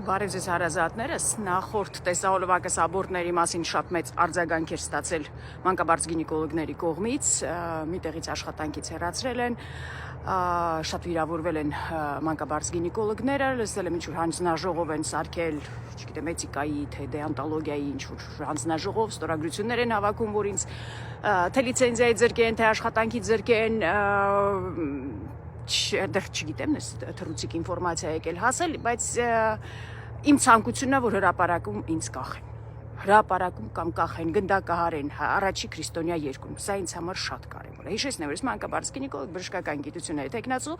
Բարև ձեզ հարազատներս, նախորդ տեսահոլովակս աբորտների մասին շատ մեծ արձագանք էր ստացել մանկաբարձ գինեկոլոգների կողմից, մի տեղից աշխատանքից հեռացրել են, շատ վիրավորվել են մանկաբարձ գինեկոլոգները, լսել եմ ինչ-որ հանձնաժողով են սարքել, չգիտեմ, էթիկայի, թե դեոնտոլոգիայի ինչ-որ հանձնաժողով, ստորագրություններ են հավաքում, որ ինձ թե լիցենզիայի ձրկեն, թե աշխատանքի ձրկեն, դեռ չգիտեմ, թռուցիկ ինֆորմացիա եկել հասել, բայց իմ ցանկությունն է, որ հրապարակում ինձ կախեն, հրապարակում կամ կախեն, գնդակահարեն, առաջի քրիստոնյա երկում, սա ինձ համար շատ կարևոր է, հիշեցնեմ, որ ես մանկաբարձ գինեկոլոգ, բժշկական գիտությունների տեխնացու,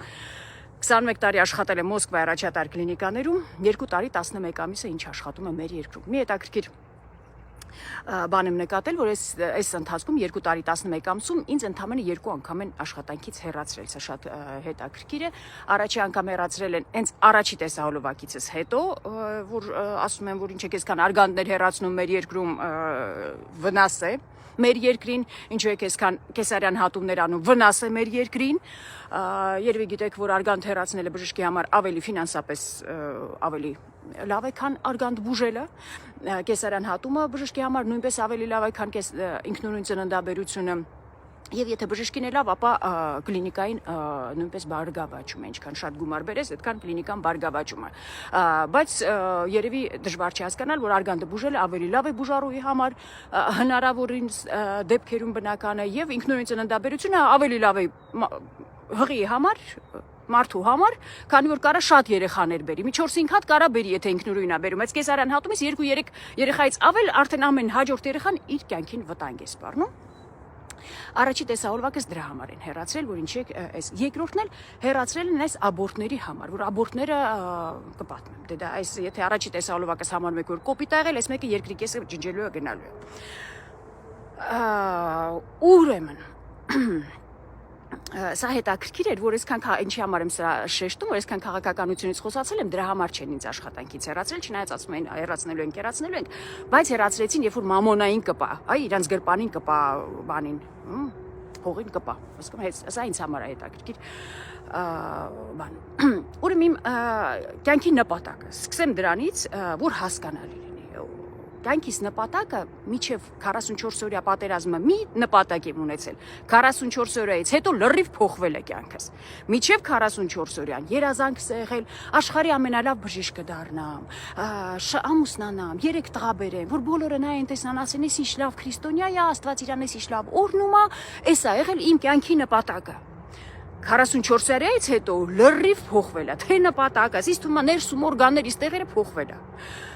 21 տարի աշխատել եմ Մոսկվայի առաջատար կլինիկաներում, 2 տարի 11 ամիսը ինչ աշխատում եմ մեր երկրում, մի հետաքրքիր բան եմ նկատել, որ այս ընթացքում 2 տարի 11 ամսում ինձ ընդամենը 2 անգամ են աշխատանքից հեռացրել, սա շատ հետաքրքիր է, առաջի անգամ հեռացրել են հենց առաջի տեսահոլովակիցս հետո, որ ասում են, որ ինչ է քեզքան արգանդներ հեռացնում մեր երկրում վնաս է մեր երկրին, ինչու է քեզքան կեսարյան հատումներ անում վնաս է մեր երկրին, երևի գիտեք, որ արգանդ հեռացնելը բժշկի համար ավելի ֆինանսապես ավելի լավ է, քան արգանդ բուժելը, կեսարյան հատումը բժշկի համար նույնպես ավելի լավ է, քան ինքնուրույն ծննդաբերությունը, եւ եթե բժշկին է լավ, ապա կլինիկային նույնպես բարգավաճում է, ինչքան շատ գումար բերես, այդքան կլինիկան բարգավաճում է, բայց երևի դժվար չի հասկանալ, որ արգանդը բուժելը ավելի լավ է բուժառուի համար, հնարավորինս դեպքերում բնական է եւ ինքնուրույն ծննդաբերությունը ավելի լավ է հղի համար, մարդու համար, քանի որ կարա շատ երեխաներ բերի, մի 4-5 հատ կարա բերի, եթե ինքնուրույն է բերում, այս կեսարյան հատումից 2-3 երեխայից ավել արդեն ամեն հաջորդ երեխան իր կյանքին վտանգ է սպառնում։ Առաջի տեսահոլովակս դրա համար են հեռացրել, որ ինչ է այս երկրորդն էլ հեռացրել են այս աբորտների համար, որ աբորտները կպատմեմ, դե դա այս եթե առաջի տեսահոլովակս համարում եք որ կոպիտ ա եղել, այս մեկը երկրի կեսը ջնջելու է գնալու է։ Ուրեմն սա հետաքրքիր էր, որ այսքան ինչի համար եմ սա շեշտում, որ այսքան քաղաքականությունից խոսացել եմ, դրա համար չեն ինձ աշխատանքից հեռացրել, չնայած ասում են հեռացնելու ենք, բայց հեռացրեցին, երբ որ մամոնային կպա, այ իրանց գրպանին կպա բանին, փողին կպա, ասում եմ, սա ինձ համար է հետաքրքիր բան։ Ուրեմն իմ կյանքի նպատակը, սկսեմ դրանից, որ հասկանալի լինի։ Կյանքիս նպատակը միջև 44 օրյա պատերազմը մի նպատակ եմ ունեցել, 44 օրյայից հետո լրիվ փոխվել է կյանքս, միջև 44 օրյան երազանքս է եղել, աշխարհի ամենալավ բժիշկը դառնամ, ամուսնանամ, 3 տղա բերեմ, որ բոլորը նայեն տեսնան, ասեն, էս ինչ լավ քրիստոնյա է, Աստված իրան էս ինչ լավ օրհնում է, էս է եղել իմ կյանքի նպատակը։ 44 օրյայից հետո լրիվ փոխվել է, թե նպատակը, ինձ թվում է ներսում օրգաններիս տեղերը փոխվել է։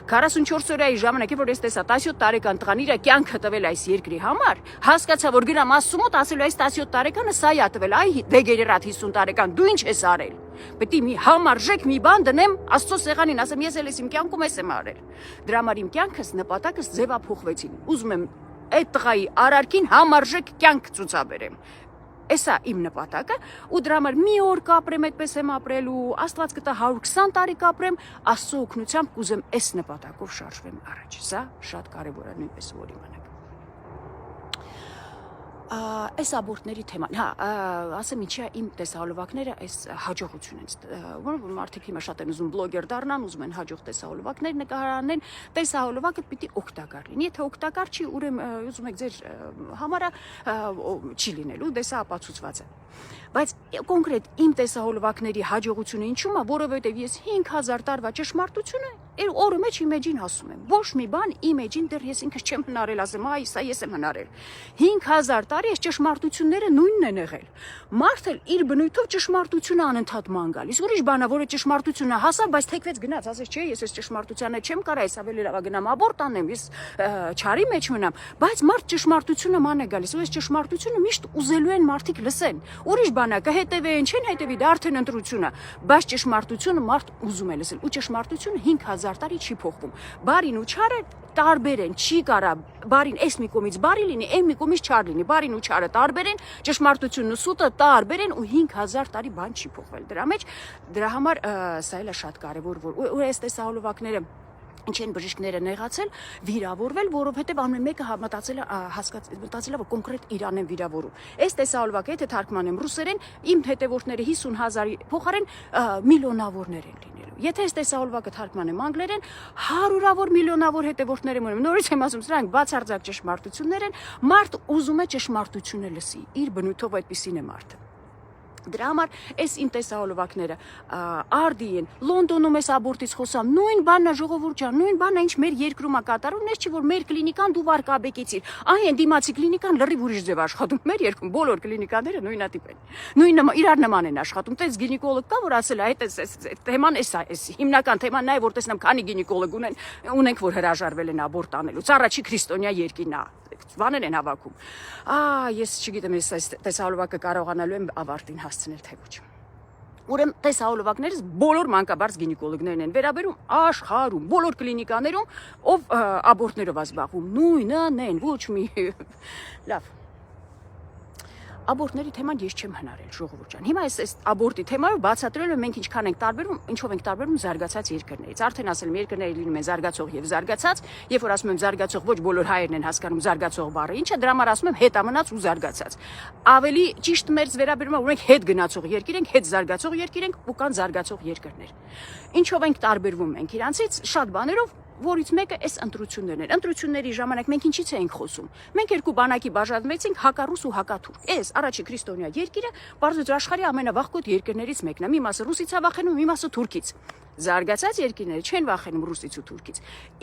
44 օրյայի ժամանակ, որ ես տեսա 17 տարեկան տղան իր կյանքը տվել այս երկրի համար, հասկացա, որ գնամ Աստծու մոտ, ասելու այս 17 տարեկանը սա է տվել, այ դեգեներատ 50 տարեկան, դու ինչ ես արել։ Պետք է մի համարժեք մի բան դնեմ Աստծո սեղանին, ասեմ, ես էլ իմ կյանքում եմ արել։ Դրա համար իմ կյանքս նպատակս ձևափոխվեցին։ Ուզում եմ այդ տղայի արարքին համարժեք կյանք ցուցաբերեմ։ Էսա իմ նպատակը, ու դրա համար մի օր կապրեմ, այդպես եմ ապրելու, Աստված կտա 120 տարի կապրեմ, Աստծո օգնությամբ կուզեմ այս նպատակով շարժվեմ առաջ։ Սա շատ կարևոր է նույնպես որ իմանաք։ Այս աբորտների թեման, ասեմ ինչի է իմ տեսահոլովակները այս հաջողություն են, որ մարդիկ հիմա շատ են ուզում բլոգեր դառնան, ուզում են հաջող տեսահոլովակներ նկարանեն, տեսահոլովակը պիտի օգտակար լինի, եթե օգտակար չի, ուրեմն ուզում եք ձեր համարը չի լինելու, դե սա ապացուցված է։ Բայց կոնկրետ իմ տեսահոլովակների հաջողությունը ինչու՞մ է, որովհետև ես 5000 տարվա ճշմարտությունը օրը մեջ իմեջին հասում եմ։ Ոչ մի բան իմեջին դեռ ես ինքս չեմ հնարել, ասեմ, այ սա ես եմ հնարել։ 5000 տարի այս ճշմարտությունները նույնն են եղել։ Մարդը իր բնույթով ճշմարտությունը անընդհատ ման գալիս։ Ուրիշ բան է, որը ճշմարտությունը հասավ, բայց թեքվեց գնաց, ասես, չէ, ես այս ճշմարտությանը չեմ կարա, ես ավելի լավ գնամ աբորտ անեմ, ես չարի մեջ մնամ, բայց մարդ ճշմարտությունը ման է գալիս, ու այս ճշմարտությունը միշտ ուզելու են մարդիկ լսեն։ Ուրիշ բան է, կհետևեն, չեն հետևի, դա արդեն ընտրություն է, բայց ճշմարտությունը մարդ ուզում է լսել, ու ճշմարտությունը 5000 տարի չի փոխվում։ Բարին ու չարը տարբեր են, չի կարա բարին այս մի կողմից բարի լինի, այն մի կողմից չար լինի, բարին ու չարը տարբեր են, ճշմարտությունն ու սուտը տարբեր են ու 5000 տարի բան չի փոխվել դրա մեջ, դրա համար սա էլ է շատ կարևոր, որ այս տեսահոլովակները Ինչ են բժիշկները նեղացել, վիրավորվել, որովհետև ամեն մեկը մտածել է, որ կոնկրետ իրան են վիրավորում։ Այս տեսահոլովակը, եթե թարգմանեմ ռուսերեն, իմ հետևորդները 50,000-ի փոխարեն միլիոնավորներ են լինելու։ Եթե այս տեսահոլովակը թարգմանեմ անգլերեն, հարյուրավոր միլիոնավոր հետևորդներ եմ ունեմ։ Նորից եմ ասում, սրանք բացարձակ ճշմարտություններ են, մարդ ուզում է ճշմարտությունը լսի, իր բնույթով այդպիսին է մարդը։ Դրա համար այս իմ տեսահոլովակները արդի են, Լոնդոնում ես աբորտից խոսամ, նույն բանն է ժողովուրդ ջան, նույն բանն է ինչ մեր երկրում է կատարվում, ես չի որ մեր կլինիկան դու վարկաբեկեցիր, այն դիմացի կլինիկան լրիվ ուրիշ ձև աշխատում, մեր երկրում բոլոր կլինիկաները նույնատիպ են, իրար նման են աշխատում, տես գինեկոլոգ կա որ ասել է, այդ թեման էս հիմնական թեման նա է որ տեսնեմ քանի գինեկոլոգ ունենք որ հրաժարվել են աբորտ անելուց, առաջի քրիստոնյա երկիրն է, բաներ են հավաքում, ես չգիտեմ ես այս տեսահոլովակը կարողանալու եմ ավարտին հասցնել թե ոչ։ Ուրեմն տեսահոլովակներս բոլոր մանկաբարձ գինեկոլոգներն են վերաբերում աշխարհում, բոլոր կլինիկաներում, ով աբորտներով զբաղվում, նույնն են, ոչ մի լավ։ Աբորտների թեման ես չեմ հնարել ժողովուրդ ջան։ Հիմա այս աբորտի թեմայով բացատրել եմ մենք ինչքան ենք տարբերվում, ինչով ենք տարբերվում զարգացած երկրներից։ Արդեն ասել եմ երկրները լինում են զարգացող եւ զարգացած, երբ որ ասում եմ զարգացող, ոչ բոլոր հայերն են հասկանում զարգացող բառը, ինչը դրա համար ասում եմ հետամնաց ու զարգացած։ Ավելի ճիշտ մերձ վերաբերում է որ մենք հետ գնացող երկիր ենք, հետ զարգացող երկիր ենք ու կան զարգացող երկրներ։ Ինչով ենք տարբերվում մենք իրանցից շատ բաներով որից մեկը այս ընտրություններն են։ Ընտրությունների ժամանակ մենք ինչից էինք խոսում։ Մենք երկու բանակի բաժանվեցինք հակառուս ու հակաթուրք։ Այս առաջի քրիստոնյա երկիրը բարձր աշխարհի ամենավաղկոտ երկրներից մեկն է։ Մի մասը ռուսից է վախենում, մի մասը թուրքից։ Զարգացած երկիրները չեն վախենում ռուսից ու թուրքից։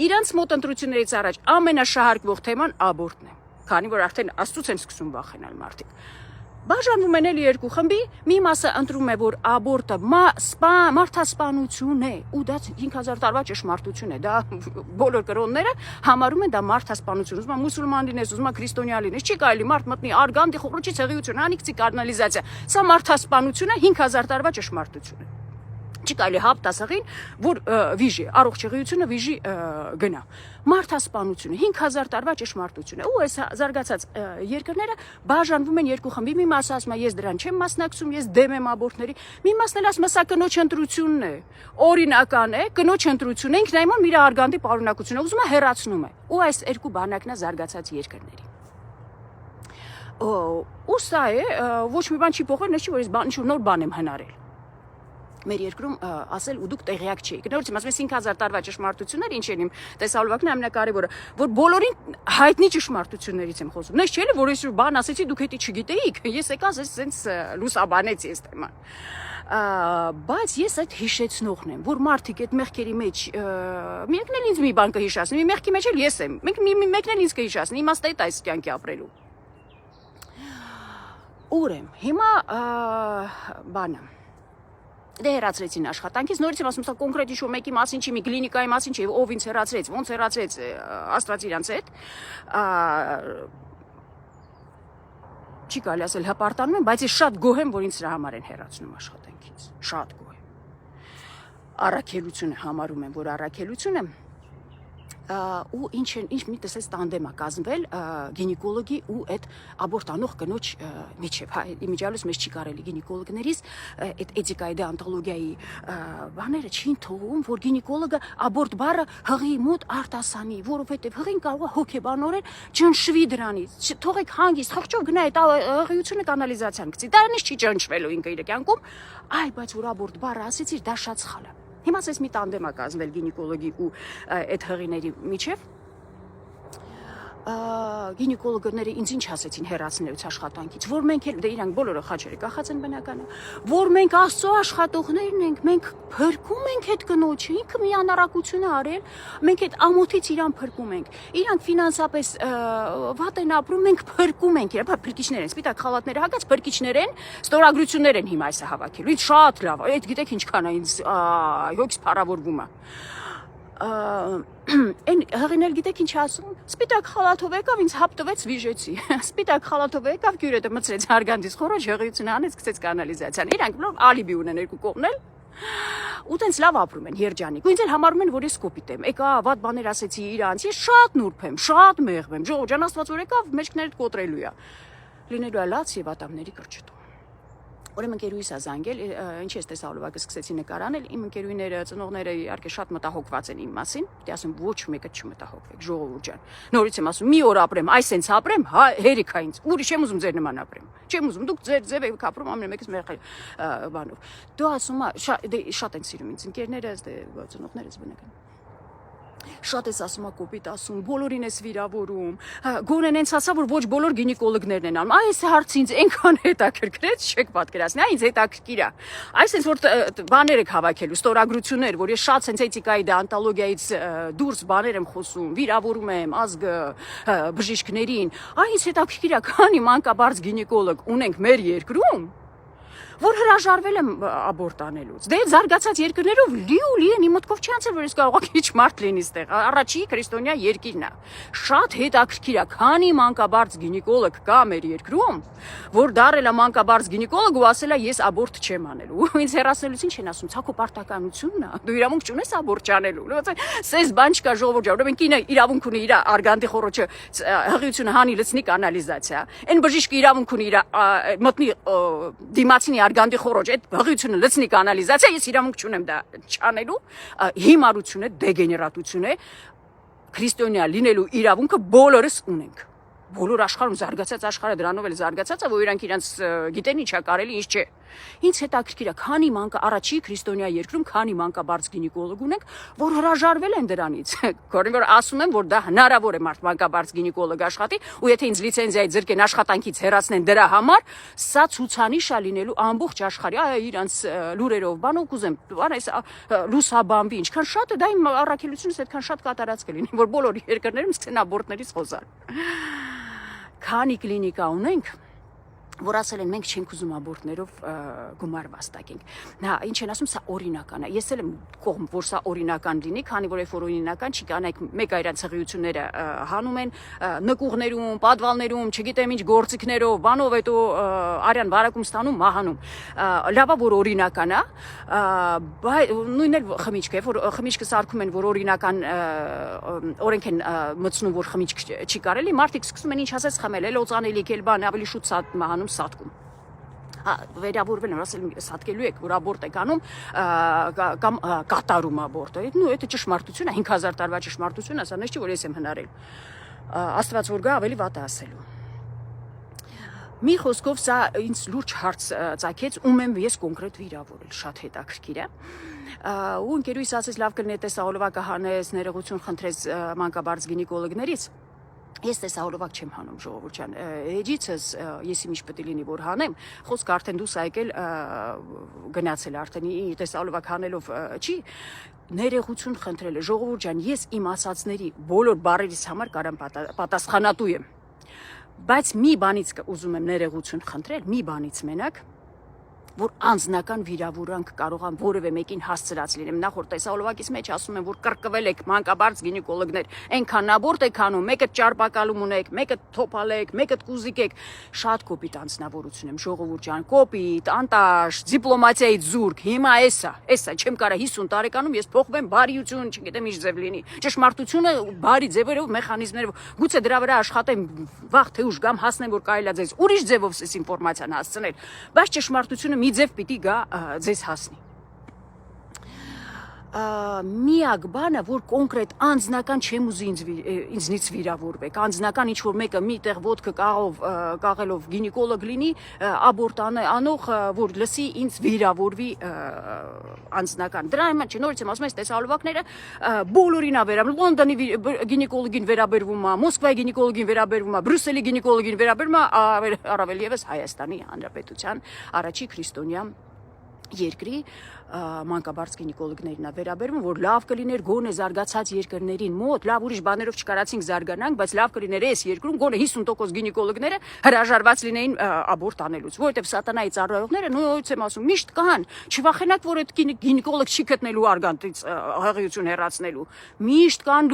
Իրանց մոտ ընտրություններից առաջ ամենաշահարկվող թեման աբորտն է։ Քանի որ արդեն աստծուց են սկսում վախենալ մարդիկ։ Բաժանվում են էլի երկու խմբի, մի մասը ընտրում է, որ աբորտը մարդասպանություն է, ու դա 5000 տարվա ճշմարտություն է, դա բոլոր կրոնները համարում են դա մարդասպանություն, ուզում մուսուլման լինես, ուզում քրիստոնյա լինես, չի կարելի մարդ մտնի արգանդի խորոչի ցեղիություն, անիքցի կանալիզացիա, սա մարդասպանություն է, 5000 տարվա ճշմարտություն է։ Չի կարելի հապ տասաղին, որ վիժի, առողջ եղիությունը վիժի գնա։ Մարդասպանությունը 5000 տարվա ճշմարտություն է։ Ու այս զարգացած երկրները բաժանվում են երկու խմբի։ Մի մասը ասում է ես դրան չեմ մասնակցում, ես դեմ եմ աբորտների։ Մի մասն էլ ասում է սա կնոջ ընտրությունն է։ Օրինական է, կնոջ ընտրությունն է, ինքն այմոն իր արգանդի պարունակությունը ուզում է հեռացնում է։ Ու այս երկու բանակն է զարգացած երկրների։ Ու սա է, ոչ մի բան չի փոխվել, ես չի որ ես ինչ-որ նոր բան եմ հնարել։ Մեր երկրում ասել ու դուք տեղյակ չէիք։ Նորից ասում ես 5000 տարվա ճշմարտություններ ինչ են իմ տեսահոլովակն ամենակարևորը, որ բոլորին հայտնի ճշմարտություններից եմ խոսում։ Նես չէ՞ էլ որ ես բան ասեցի դուք հետի չգիտեիք։ Ես եկա ասես լուսաբանեցի այս թեման։ Բայց ես այդ հիշեցնողն եմ, որ մարդիկ այդ մեղքերի մեջ մեկն էլ ինձ մի բան կհիշացնի, մի մեղքի մեջ էլ ես եմ։ Մենք մեկն էլ ինձ կհիշացնի, իմաստը է այս կյանքի ապրելու։ Ուրեմն հիմա բանը դե հեռացրեցին աշխատանքից, նորից եմ ասում, սա կոնկրետ իշու մեկի մասին չի, մի կլինիկայի մասին չի, ով ինձ հեռացրեց, ոնց հեռացրեց Աստված իրանց հետ, չի կարելի ասել հպարտանում եմ, բայց ես շատ գոհ եմ, որ ինձ սրա համար են հեռացնում աշխատանքից, շատ գոհ եմ, առաքելություն համարում եմ, որ առաքելություն եմ, ու ինչ մի տեսես տանդեմ է կազմվել գինեկոլոգի ու այդ աբորտանող կնոջ միջև, հա, իմիջիալուց մեզ չի կարելի գինեկոլոգներից այդ էթիկայի դեոնտոլոգիայի բաները չի թողում, որ գինեկոլոգը աբորտ բառը հղի մոտ արտասանի, որովհետև հղին կարող է հոգեբանորեն ճնշվի դրանից, թողեք հանգիստ, խղճով գնա այդ հղիությունը կանալիզացիան գցի, դրանից չի ճնշվելու ինքը իր կյանքում, այ բայց որ աբորտ բառը ասեցիր, դա շատ սխալ է։ Հիմա ես մի տանդեմ է կազմվել գինեկոլոգի ու այդ հղիների միջև գինեկոլոգները ինձ ինչ ասեցին հեռացնելուց աշխատանքից, որ մենք էլ դե իրանք բոլորը խաչերը կախած են բնականը, որ մենք Աստծո աշխատողներն ենք, մենք փրկում ենք այդ կնոջը, ինքը մի անառակություն է արել, մենք այդ ամոթից իրան փրկում ենք, իրանք ֆինանսապես վատ են ապրում, մենք փրկում ենք իրան, փրկիչներ են, սպիտակ խալաթները հագած փրկիչներ են, ստորագրություններ են հիմա այսը հավաքելու, ինձ շատ լավ, այդ գիտեք ինչքան է ինձ հոգս փառավորվում է։ Այն հղինել գիտեք ինչ ասում, սպիտակ խալաթով եկավ, ինձ հապ տվեց վիժեցի, սպիտակ խալաթով եկավ, գյուրետը մցրեց հարգանդից խորոջ, հղիությունը անեց, գցեց կանալիզացիան, իրանք լավ ալիբի ունեն երկու կողմն էլ, ու տենց լավ ապրում են երջանիկ, ու ինձ էլ համարում են, որ ես կոպիտ եմ, եկա վատ բաներ ասեցի իրանց, ես շատ նուրբ եմ, շատ մեղմ եմ, ժողովուրդ ջան Աստված որ եկավ, մեջքներդ կոտրելու է, լինելու է լաց եւ ատամների կրճտում։ Ուրեմն ընկերուհիս ա զանգել, ինչի ես տեսահոլովակը սկսեցի նկարանել, իմ ընկերուհիները, ծնողները իհարկե շատ մտահոգված են իմ մասին, պետք է ասեմ ոչ մեկը չմտահոգվեք, ժողովուրդ ջան։ Նորից եմ ասում, մի օր ապրեմ, այսենց ապրեմ, հա, հերիք ա ինձ, ուրիշ եմ ուզում ձեր նման ապրեմ։ Չեմ ուզում, դուք ձեր ձև եք ապրում ամեն մեկս մեր բանով։ Դու ասում ա, շատ են սիրում ինձ ընկերներս, ծնողներս բնական։ Շատ ես ասում ա կոպիտ ասում, բոլորին ես վիրավորում, գոնե նենց ասա, որ ոչ բոլոր գինեկոլոգներն են անում, այս հարցը ինձ այնքան հետաքրքրեց, չեք պատկերացնի, ինձ հետաքրքիր ա, այս հենց որ բաներ եք հավաքելու, ստորագրություններ, որ ես շատ հենց էթիկայի դեոնտոլոգիայից դուրս բաներ եմ խոսում, վիրավորում եմ ազգը, բժիշկներին, ինձ հետաքրքիր ա, քանի մանկաբարձ գինեկոլոգ ունենք մեր երկրում, որ հրաժարվել եմ աբորտ անելուց։ Դե զարգացած երկրներով լի են, իմ մտքով չի անցել, որ ես կարող եք քիչ մարդ լինի ստեղ։ Առաջի քրիստոնյա երկիրն է։ Շատ հետաքրքիր է, քանի մանկաբարձ գինեկոլոգ կա մեր երկրում, որ դարել է մանկաբարձ գինեկոլոգ ու ասել է ես աբորտ չեմ անելու։ Ինձ հեռացնելուց ինչ են ասում, ցակո պարտականությունն է։ Դու իրավունք չունես աբորտ չանելու։ Սես բան չկա ժողովուրդ ջան, ուրեմն կինը իրավունք ունի իր արգանդի խորոչը հղիությունը հանի լցնի կանալիզացիա։ Այն բժիշկը իրավունք ունի իր մտնի դիմացինի արգանդի խորոջ, այդ հղիությունը լցնի կանալիզացիա, ես իրավունք չունեմ դա չանելու, հիմարություն է, դեգեներատություն է, քրիստոնյա լինելու իրավունքը բոլորս ունենք։ Բոլոր աշխարհում զարգացած աշխարհը դրանով էլ զարգացած է, որ իրանք իրանց գիտեն ինչա կարելի, ինչ չէ։ Ինձ հետաքրքիր է, քանի առաջի քրիստոնյա երկրում քանի մանկաբարձ գինեկոլոգ ունենք, որ հրաժարվել են դրանից։ Քանի որ ասում են, որ դա հնարավոր է մարդ մանկաբարձ գինեկոլոգ աշխատի, ու եթե ինձ լիցենզիայի ձրկեն աշխատանքից հեռացնեն դրա համար, սա ցուցանիշ է լինելու ամբողջ աշխարհի, իրանց լուրերով, բանով կուզեմ, այս լուսաբանվի, ինչքան շատ է դա իմ առաքելությունից այդքան շատ կատարած կլինի, որ բոլոր երկրներում սկսեն աբորտներից խոսալ։ Քանի կլինիկա ունենք, որ ասել են մենք չենք ուզում աբորտներով գումար վաստակենք։ Նա ինչ են ասում, սա օրինական է։ Ես էլ եմ կողմ, որ սա օրինական լինի, քանի որ երբ որ օրինական չի կանայք մեկ այրանց հղիությունները հանում են նկուղներում, պատվալներում, չգիտեմ ինչ գործիքներով, բանով հետո արյան վարակում ստանում, մահանում։ Լավա որ օրինական է, նույնն էլ խմիչք է, որ խմիչքը սարքում են, որ օրինական օրենք են մտցնում, որ խմիչք չի կարելի, մարդիկ սկսում են ինչ ասես խմել, էլ օծանելիք, էլ բան, ավելի շուտ մահանում սատկում։ Վերավորվել են, ասել սատկելու եք, որ աբորտ եք անում կամ կատարում աբորտը։ Դա ճշմարտություն է, 5000 տարվա ճշմարտություն է, սա նշ չի, որ ես եմ հնարել։ Աստված որ գա ավելի վատ է ասելու։ Մի խոսքով սա ինձ լուրջ հարց ծագեց, ում եմ ես կոնկրետ վիրավորել, շատ հետաքրքիր է։ Ու ընկերուհիս ասեց լավ կլինի տեսահոլովակը հանես, ներողություն խնդրես մանկաբարձ գինեկոլոգներից։ Ես տեսահոլովակ չեմ հանում ժողովուրդ ջան, էջիցս ես իմիշ պետք է լինի որ հանեմ, խոսքը արդեն դուս եկել գնացել արդեն տեսահոլովակ հանելով չի, ներողություն խնդրել է ժողովուրդ ջան, ես իմ ասածների բոլոր բառերից համար կարամ պատասխանատու եմ, բայց մի բանից ուզում եմ ներողություն խնդրել, մի բանից մենակ, որ անձնական վիրավորանք կարողան որևէ մեկին հասցրած լինեմ։ Նախորդ տեսահոլովակից մեջ ասում են, որ կրկվել եք մանկաբարձ գինեկոլոգներ, այնքան աբորտ եք անում, մեկը ճարպակալում ունեք, մեկը թոփալ եք, մեկը կուզիկ եք, շատ կոպիտ անձնավորություն եմ, ժողովուրդ ջան, կոպիտ, անտաշ, դիպլոմատիայի զուրկ, հիմա էսա, չեմ կարա 50 տարեկանում ես փոխվեմ բարիություն, չգիտեմ ինչ ձև լինի։ Ճշմարտությունը բարի ձևերով, մեխանիզմներով, գուցե դրա վրա աշխատեմ վաղ թե ուշ կամ հասնեմ, որ կարելի է ձեզ ուրիշ ձևով այս ինֆորմացիան հասցնել, բայց ճշմարտությունը մի ձև պիտի գա ձեզ հասնի։ Միակ բանը, որ կոնկրետ անձնական չեմ ուզի ինձնից վիրավորվեք, անձնական ինչ-որ մեկը միտեղ ոտքը կաղելով գինեկոլոգ լինի, աբորտ անող, որ լսի ինձ վիրավորվի անձնական։ Դրա համար չէ, նորից եմ ասում, այս տեսահոլովակները բոլորին է վերաբերվում, Լոնդոնի գինեկոլոգին վերաբերվում է, Մոսկվայի գինեկոլոգին վերաբերվում է, Բրյուսելի գինեկոլոգին վերաբերվում է, առավել ևս Հայաստանի Հանրապետության առաջի քրիստոնյա երկրի մանկաբարձ գինեկոլոգներին է վերաբերվում, որ լավ կլիներ գոնե զարգացած երկրներին մոտ, լավ ուրիշ բաներով չկարացինք զարգանանք, բայց լավ կլիներ այս երկրում գոնե 50% գինեկոլոգները հրաժարված լինեին աբորտ անելուց, որովհետև սատանայի ծառայողները նույնիսկ եմ ասում, միշտ կան, չվախենաք, որ այդ գինեկոլոգ չի գտնելու արգանդից հղիություն հեռացնելու, միշտ կան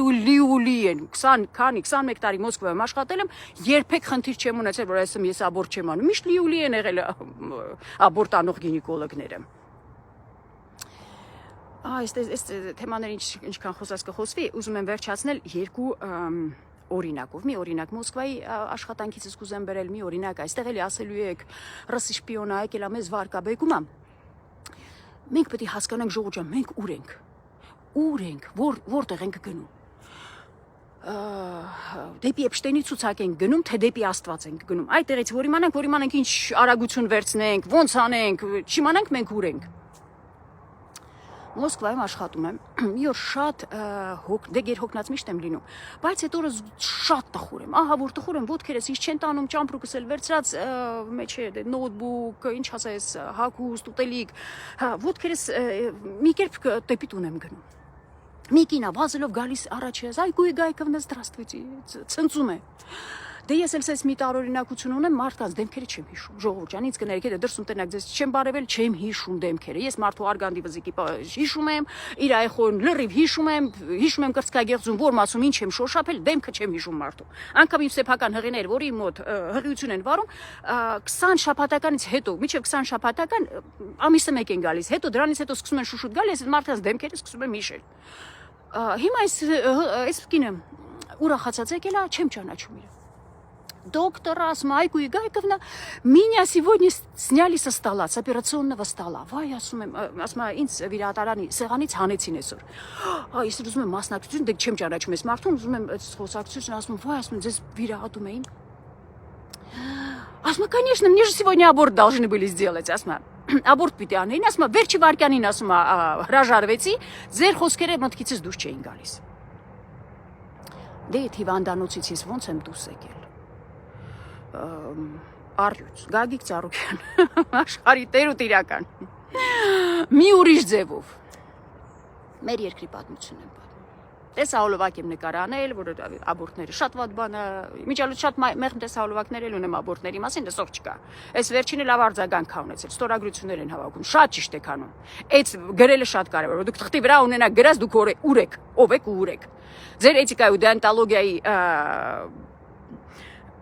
լի են, 21 տարի Մոսկվայում աշխատել եմ, երբեք խնդիր չեմ ունեցել, որ ասեմ ես աբորտ չեմ անում, միշտ լի են եղել աբորտ անող գինեկոլոգները։ Այս թեմաները ինչքան խոսած կխոսվի, ուզում եմ վերջացնել երկու օրինակով, մի օրինակ Մոսկվայի աշխատանքից կուզեմ բերել մի օրինակ, այստեղ էլի ասելու եք ռուսի շպիոնա եկել է մեզ վարկաբեկում է։ Մենք պետք է հասկանանք ժողովուրդ ջան, մենք ուր ենք, որտեղ ենք գնում։ Դեպի Էփշտեյնի ցուցակ ենք գնում, թե դեպի Աստված ենք գնում։ Այդտեղից որ իմանանք ինչ արագություն վերցնենք, ոնց անենք, չիմանանք մենք ուր ենք։ Մոսկվայում աշխատում եմ, մի օր շատ գերհոգնած միշտ եմ լինում, բայց այդ օրը շատ տխուր եմ, ահա որ տխուր եմ, ոտքերս ինչ չեն տանում, ճամպրուկս էլ վերցրած, մեջ է նոթբուք, ինչ ասես, հագուստ, ուտելիք, ոտքերս մի կերպ դեպի տուն եմ գնում։ Մի կինա վազելով գալիս առաջ ես, այ գույ գայքովնա здравствуйте, ցնծում է։ Դե ես էլ մի տարօրինակություն ունեմ, մարդկանց դեմքերը չեմ հիշում, ժողովուրդ ջան, ինձ կներեք, եթե դրսում տնակ ձեզ չեմ բարևել, չեմ հիշում դեմքերը։ Ես մարդու արգանդի վզիկի հիշում եմ, իր այխոն լրիվ հիշում եմ կրծքագեղձում, որ մասում ինչ եմ շոշափել, դեմքը չեմ հիշում մարդու։ Անկամ իմ սեփական հղիներ, որ իմ մոտ հղիություն են վարում, 20 շաբաթականից հետո, մինչև 20 շաբաթական ամիսը մեկ են գալիս, հետո դրանից հետո սկսում են շուշուտ գալ, ես մարդկանց դեմքերը սկսում եմ հիշել։ Հիմա այս կինը ուրախացած եկել է, չեմ ճանաչում իրեն։ Доктор, Майку и Гайковна, меня сегодня сняли со стола, с операционного стола. Вай, ասում ինձ վիրահատարանի սեղանից հանեցին այսօր։ Ես ուզում եմ մասնակցություն, դե չեմ ճանաչում ես մարդուն, ուզում եմ այս խոսակցություն, ասում վայ, ասում ձեզ վիրահատում էին։ Ասում конечно, мне же сегодня аборт должны были сделать, ասում аборт պիտի անեին, ասում վերջի վարքյանին ասում հրաժարվեցի, ձեր խոսքերը մտքիցս դուրս չէին գալիս։ Դե այդ հիվանդանոցից ես ոնց եմ դուրս եկել։ Առյուծ, Գագիկ Ծառուկյան, աշխարհի տեր ու տիրական։ Մի ուրիշ ձևով մեր երկրի պատմությունն եմ պատմում։ Տեսահոլովակ եմ նկարանել, որ աբորտները շատ վատ բան է, միջալուց շատ մեղմ տեսահոլովակներ էլ ունեմ աբորտների մասին, դեսող չկա։ Այս վերջինը լավ արձագանք կա ունեցել, ստորագրություններ են հավաքում, շատ ճիշտ եք անում։ Այդ գրելը շատ կարևոր է, դուք թղթի վրա ունենաք գրած, դուք ուր եք, ով եք ու ուր եք։ Ձեր էթիկայի ու դեոնտոլոգիայի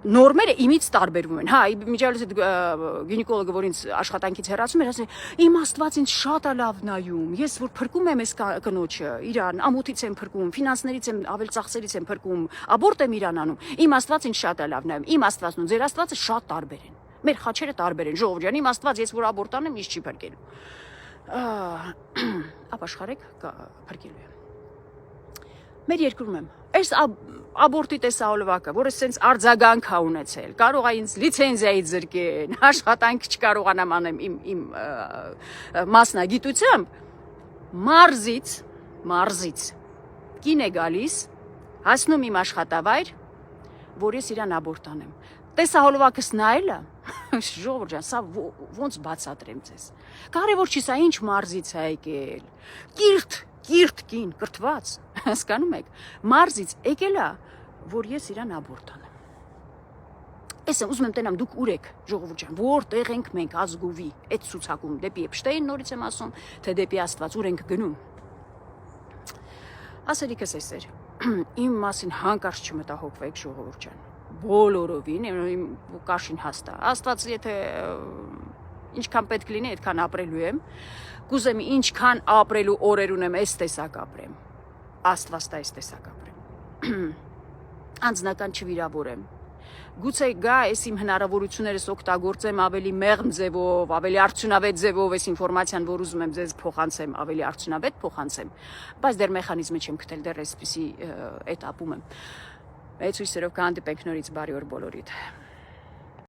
նորմերը իմից տարբերվում են։ Հա, միջալուց այդ գինեկոլոգը, որ ինձ աշխատանքից հեռացում էր, ասում է՝ իմ Աստված ինձ շատ է լավ նայում։ Ես որ փրկում եմ այս կնոջը, իրան ամոթից եմ փրկում, ֆինանսներից եմ, ավել ծախսերից եմ փրկում, աբորտ եմ իրան անում։ Իմ Աստված ինձ շատ է լավ նայում։ Իմ Աստվածն ու ձեր Աստվածը շատ տարբեր են։ Մեր խաչերը տարբեր են, ժողովուրդ ջան, իմ Աստված, ես որ աբորտ անեմ, ինձ չի փրկելու։ Ապաշխարեք, փրկելու եմ։ Մեր երկրում եմ։ Այս աբորտի տեսահոլովակը, որը սենց արձագանք է ունեցել, կարող է ինձ լիցենզիայից զրկեն, աշխատանք չկարողանամ անեմ իմ մասնագիտությամբ, մարզից կին է գալիս, հասնում իմ աշխատավայր, որ ես իրան աբորտ անեմ։ Տեսահոլովակս նայելը, ժողովուրդ ջան, սա ոնց բացատրեմ ձեզ։ Կարևոր չի սա ինչ մարզից է եկել։ Կիրթ կին, կրթված, հասկանում եք, մարզից եկել է, որ ես իրան աբորտ անեմ։ Ես ուզում եմ տենամ, դուք ուր եք, ժողովուրդ ջան, որտեղ ենք մենք ազգովի, այդ ցուցակում, դեպի Էփշտեյն նորից եմ ասում, թե դեպի Աստված, ուր ենք գնում։ Ասելիքս էսեր, իմ մասին հանկարծ չմտահոգվեք, ժողովուրդ ջան, բոլորովին, իմ կաշին հաստ է, Աստված եթե ինչքան պետք լինի, այդքան ապրելու եմ, կուզեմ ինչքան ապրելու օրեր ունեմ, այս տեսակ ապրեմ, Աստված տա այս տեսակ ապրեմ, անձնական չվիրավորեմ, գուցե գա այս իմ հնարավորություններս օգտագործեմ ավելի մեղմ ձևով, ավելի արդյունավետ ձևով այս ինֆորմացիան, որ ուզում եմ ձեզ փոխանցեմ, ավելի արդյունավետ փոխանցեմ, բայց դեռ մեխանիզմը չեմ գտել, դեռ այսպիսի էտապում եմ։ Այդ հույսերով կհանդիպենք նորից, բարի օր բոլորիդ։